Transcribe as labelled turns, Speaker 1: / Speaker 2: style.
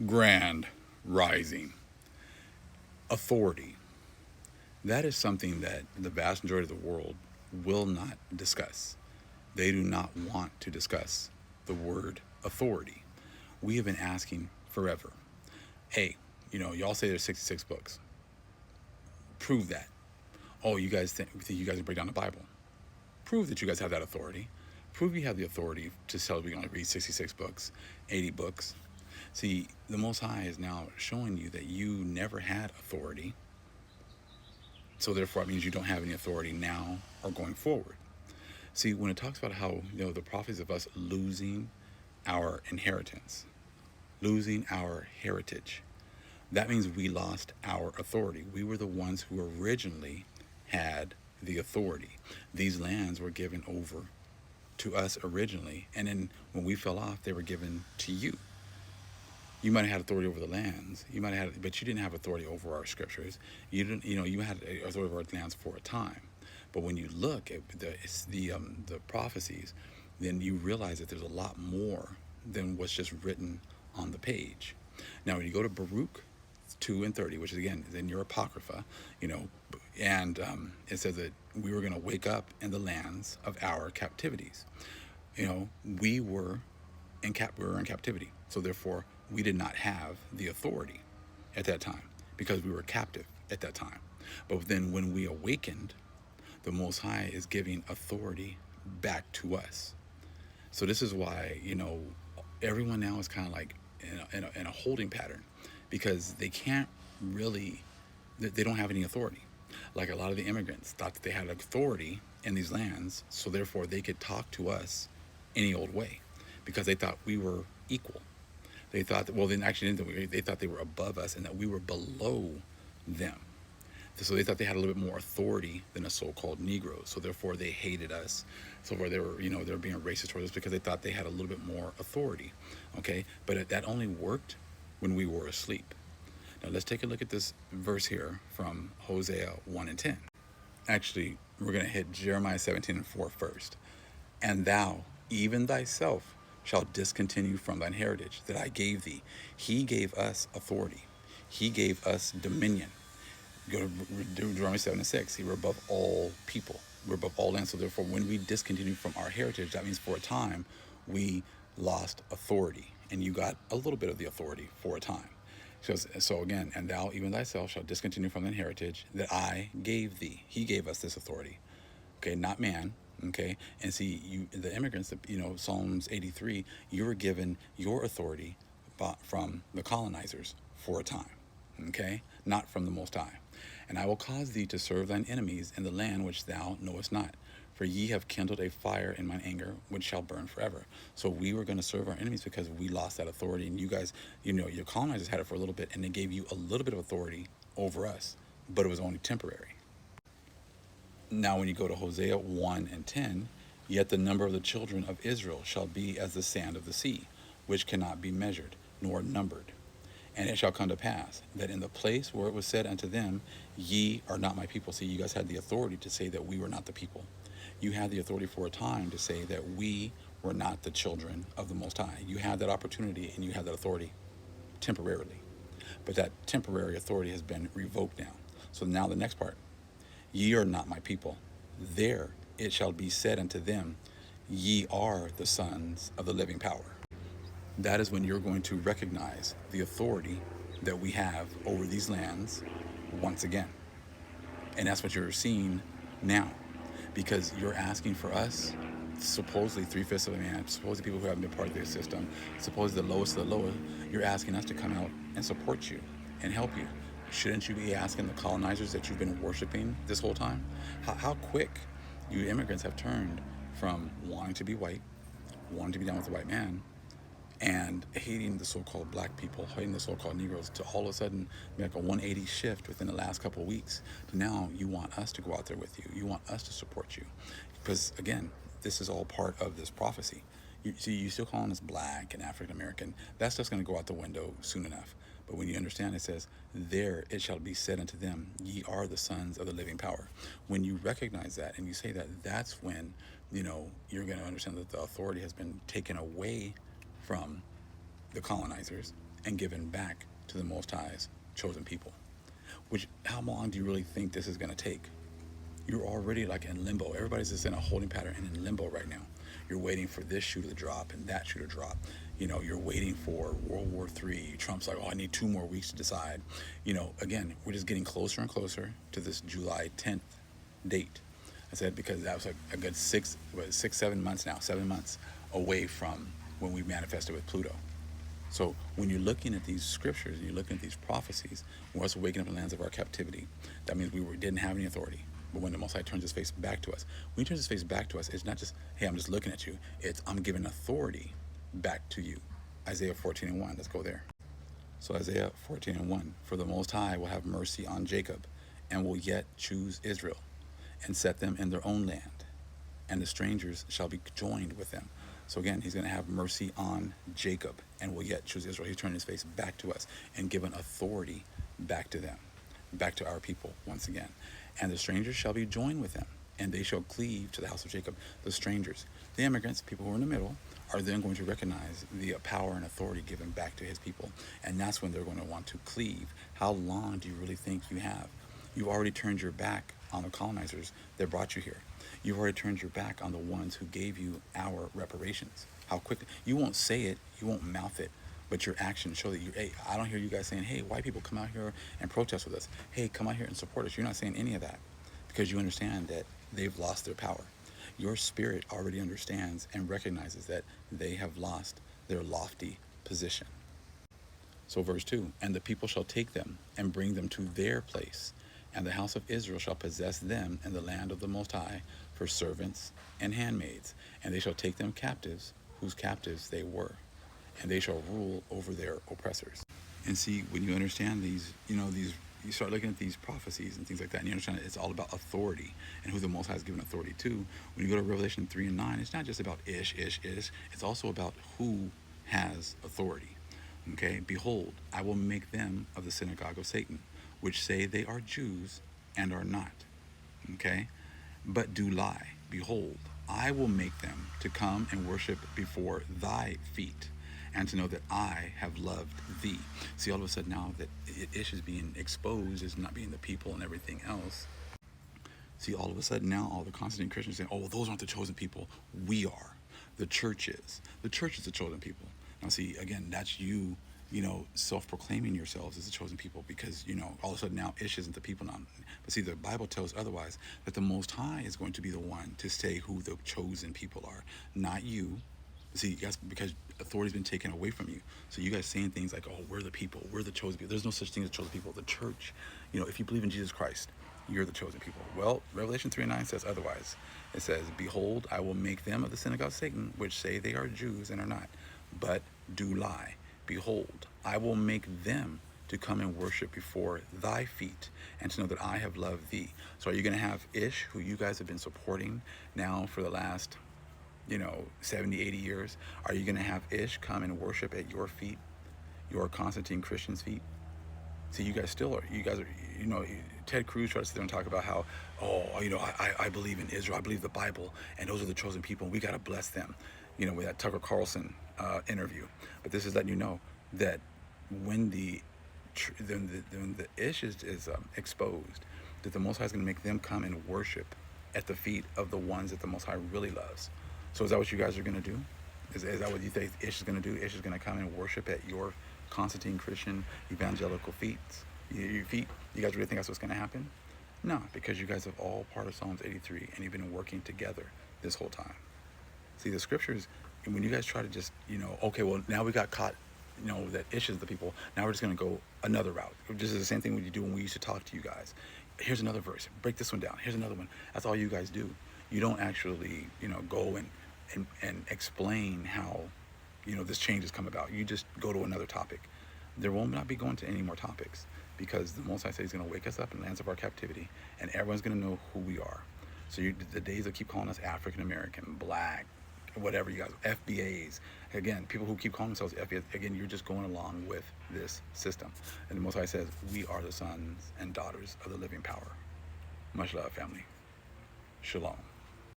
Speaker 1: Grand rising. Authority. That is something that the vast majority of the world will not discuss. They do not want to discuss the word authority. We have been asking forever. Hey, y'all say there's 66 books. Prove that. Oh, you guys think you guys can break down the Bible. Prove that you guys have that authority. Prove you have the authority to tell we only read 66 books, 80 books. See, the Most High is now showing you that you never had authority. So therefore, it means you don't have any authority now or going forward. See, when it talks about how, the prophecies of us losing our inheritance, losing our heritage, that means we lost our authority. We were the ones who originally had the authority. These lands were given over to us originally, and then when we fell off, they were given to you. You might have had authority over the lands. You might have had, but you didn't have authority over our scriptures. You didn't, you had authority over our lands for a time. But when you look at the prophecies, then you realize that there's a lot more than what's just written on the page. Now, when you go to Baruch 2:30, which is again is in your apocrypha, and it says that we were going to wake up in the lands of our captivities. We were we were in captivity, so therefore we did not have the authority at that time because we were captive at that time. But then when we awakened, the Most High is giving authority back to us. So this is why everyone now is kind of like in a holding pattern because they can't really, they don't have any authority. Like a lot of the immigrants thought that they had authority in these lands, so therefore they could talk to us any old way because they thought we were equal. They thought that, well, they actually didn't. They thought they were above us and that we were below them. So they thought they had a little bit more authority than the so-called Negroes. So therefore they hated us. So where they were, they were being racist towards us because they thought they had a little bit more authority. Okay, but that only worked when we were asleep. Now let's take a look at this verse here from Hosea 1:10. Actually, we're going to hit Jeremiah 17:4 first. And thou, even thyself, shalt discontinue from thine heritage that I gave thee. He gave us authority. He gave us dominion. Go to Deuteronomy 7:6. We're above all people. We're above all lands. So therefore, when we discontinue from our heritage, that means for a time we lost authority, and you got a little bit of the authority for a time. So again, and thou even thyself shalt discontinue from thine heritage that I gave thee. He gave us this authority. Okay, not man. Okay, and see, the immigrants, Psalms 83, you were given your authority from the colonizers for a time. Okay, not from the Most High. And I will cause thee to serve thine enemies in the land which thou knowest not. For ye have kindled a fire in mine anger, which shall burn forever. So we were going to serve our enemies because we lost that authority. And you guys, your colonizers had it for a little bit, and they gave you a little bit of authority over us, but it was only temporary. Now when you go to Hosea 1:10, yet the number of the children of Israel shall be as the sand of the sea, which cannot be measured, nor numbered. And it shall come to pass that in the place where it was said unto them, ye are not my people. See, you guys had the authority to say that we were not the people. You had the authority for a time to say that we were not the children of the Most High. You had that opportunity and you had that authority temporarily. But that temporary authority has been revoked now. So now the next part, ye are not my people. There it shall be said unto them, ye are the sons of the living power. That is when you're going to recognize the authority that we have over these lands once again. And that's what you're seeing now. Because you're asking for us, supposedly 3/5 of a man, supposedly people who haven't been part of their system, supposedly the lowest of the lower, you're asking us to come out and support you and help you. Shouldn't you be asking the colonizers that you've been worshiping this whole time? How quick you immigrants have turned from wanting to be white, wanting to be down with the white man, and hating the so-called black people, hating the so-called Negroes, to all of a sudden make a 180 shift within the last couple of weeks. To now you want us to go out there with you. You want us to support you. Because again, this is all part of this prophecy. You still calling us black and African American. That's just going to go out the window soon enough. But when you understand, it says, there it shall be said unto them, ye are the sons of the living power. When you recognize that and you say that, that's when, you're going to understand that the authority has been taken away from the colonizers and given back to the Most High's chosen people. Which, how long do you really think this is going to take? You're already like in limbo. Everybody's just in a holding pattern and in limbo right now. You're waiting for this shoe to drop and that shoe to drop. You're waiting for World War III. Trump's like, oh, I need 2 more weeks to decide. Again, we're just getting closer and closer to this July 10th date. I said because that was like a good 7 months now, 7 months away from when we manifested with Pluto. So when you're looking at these scriptures and you're looking at these prophecies, we're also waking up in the lands of our captivity. That means we didn't have any authority. But when the Most High turns his face back to us, when he turns his face back to us, it's not just, hey, I'm just looking at you. It's, I'm giving authority back to you. Isaiah 14:1, let's go there. So Isaiah 14:1, for the Most High will have mercy on Jacob and will yet choose Israel and set them in their own land, and the strangers shall be joined with them. So again, he's going to have mercy on Jacob and will yet choose Israel. He's turning his face back to us and given authority back to them, back to our people once again. And the strangers shall be joined with them, and they shall cleave to the house of Jacob. The strangers, the immigrants, people who are in the middle, are then going to recognize the power and authority given back to his people. And that's when they're going to want to cleave. How long do you really think you have? You've already turned your back on the colonizers that brought you here. You've already turned your back on the ones who gave you our reparations. How quickly? You won't say it, you won't mouth it, but your actions show that hey, I don't hear you guys saying, hey, white people come out here and protest with us. Hey, come out here and support us. You're not saying any of that because you understand that they've lost their power. Your spirit already understands and recognizes that they have lost their lofty position. So verse 2, and the people shall take them and bring them to their place, and the house of Israel shall possess them in the land of the Most High for servants and handmaids, and they shall take them captives, whose captives they were, and they shall rule over their oppressors. And see, when you understand these, you start looking at these prophecies and things like that, and you understand that it's all about authority and who the Most High has given authority to. When you go to Revelation 3 and 9, it's not just about ish. It's also about who has authority. Okay, behold, I will make them of the synagogue of Satan, which say they are Jews and are not. Okay, but do lie. Behold, I will make them to come and worship before thy feet, and to know that I have loved thee. See, all of a sudden now that Ish is being exposed as not being the people and everything else. See, all of a sudden now all the Constantine Christians saying, oh, those aren't the chosen people. We are. The church is. The church is the chosen people. Now, see, again, that's you, self-proclaiming yourselves as the chosen people because, all of a sudden now Ish isn't the people now. But see, the Bible tells otherwise, that the Most High is going to be the one to say who the chosen people are, not you. See, guys, because authority's been taken away from you. So you guys saying things like, oh, we're the people, we're the chosen people. There's no such thing as chosen people. The church, if you believe in Jesus Christ, you're the chosen people. Well, Revelation 3:9 says otherwise. It says, behold, I will make them of the synagogue of Satan, which say they are Jews and are not, but do lie. Behold, I will make them to come and worship before thy feet, and to know that I have loved thee. So are you going to have Ish, who you guys have been supporting now for the last 70, 80 years? Are you going to have Ish come and worship at your feet, your Constantine Christian's feet? See, you guys are, Ted Cruz tries to sit there and talk about how, I believe in Israel, I believe the Bible, and those are the chosen people, and we got to bless them, with that Tucker Carlson interview. But this is letting you know that when the Ish is exposed, that the Most High is going to make them come and worship at the feet of the ones that the Most High really loves. So is that what you guys are going to do? Is that what you think Ish is going to do? Ish is going to come and worship at your Constantine Christian evangelical feet? Your feet? You guys really think that's what's going to happen? No, because you guys are all part of Psalms 83, and you've been working together this whole time. See, the scriptures, when you guys try to just, okay, well, now we got caught, that Ish is the people. Now we're just going to go another route. This is the same thing we do when we used to talk to you guys. Here's another verse. Break this one down. Here's another one. That's all you guys do. You don't actually, go and explain how, this change has come about. You just go to another topic. There will not be going to any more topics because the Most High says he's going to wake us up in the lands of our captivity, and everyone's going to know who we are. So the days that keep calling us African American, black, whatever you guys, FBAs, again, people who keep calling themselves FBAs, again, you're just going along with this system. And the Most High says, we are the sons and daughters of the living power. Much love, family. Shalom.